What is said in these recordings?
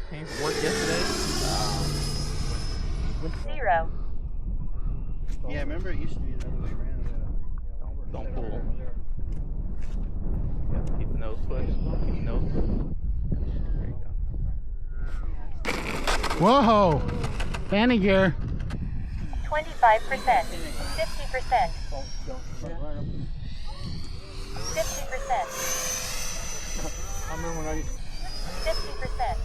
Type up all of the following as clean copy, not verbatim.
Came from work yesterday. 0. Yeah, I remember it used to be the other way around. Don't pull. You have to keep the nose push. Keep the nose push. There you go. Whoa! Landing gear. 25%. 50%. 50%. I remember when I used 50%.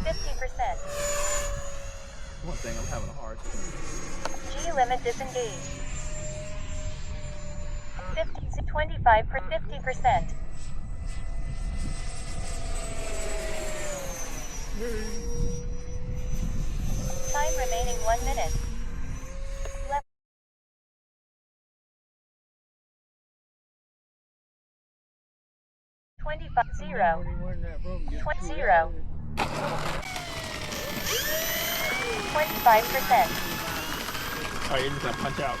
50%. One thing I'm having a hard time. G limit disengaged. 25 for 50%. Time remaining 1 minute. Left. 25 0. 0. 25%. Oh, you're just gonna punch out.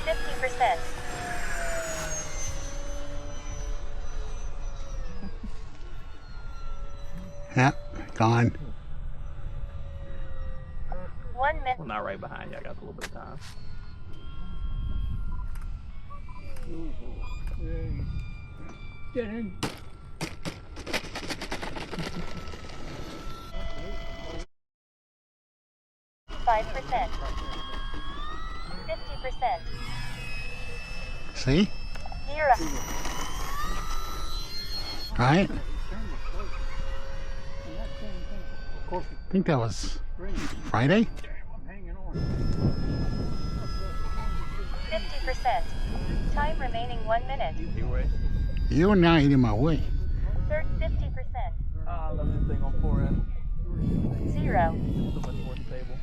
50%. Yep, gone. 1 minute. Well, not right behind you. I got a little bit of time. Get in. 5%. 50%. See? Zero. Right? I think that was Friday? 50%. Time remaining 1 minute. Easy way. You are now eating my way. 50%. I love this thing on 4S. 0. It's so much more stable.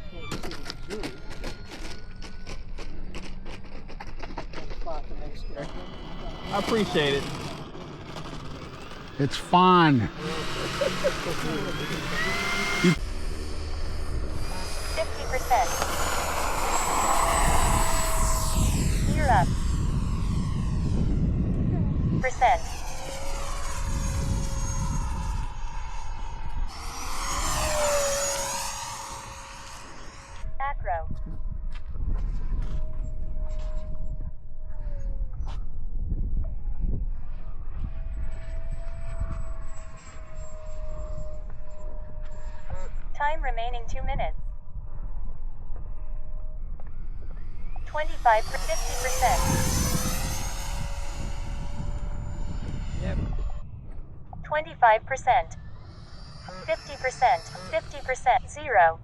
I appreciate it. It's fun. 50%. Gear up. Percent. Acro. Time remaining 2 minutes. 25 for 50%. Yep. 25%. 50%. 50%. 0.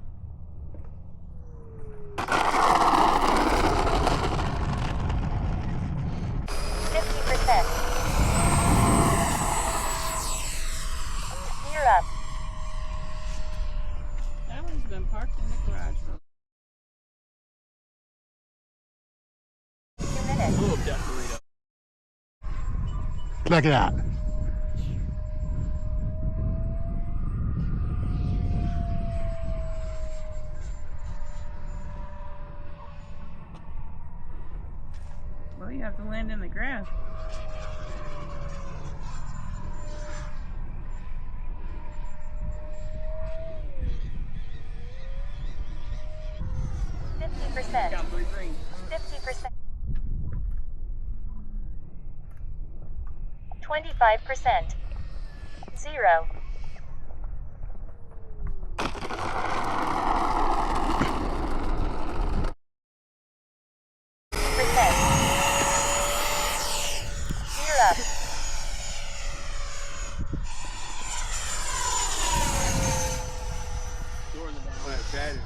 50%. Gear up. That one's been parked in the garage for 2 minutes. Little Jack burrito. Look at that. well, you have to land in the grass. Got 3 greens. 50%. 25%. 0. 50%. Gear up. Doors are down. Saturday.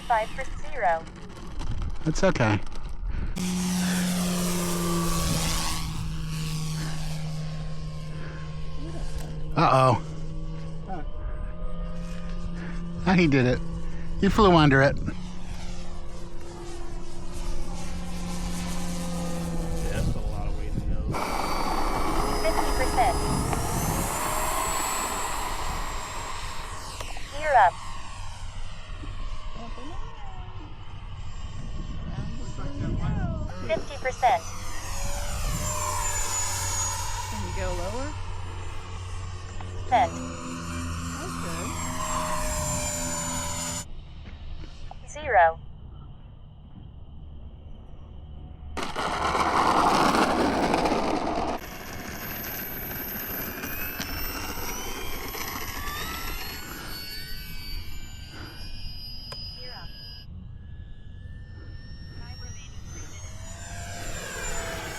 5 for 0. It's okay. Uh-oh. Ah, he did it. He flew under it. 50%. Can you go lower? Percent. That's good. 0.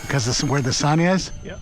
Because this is where the sun is? Yep.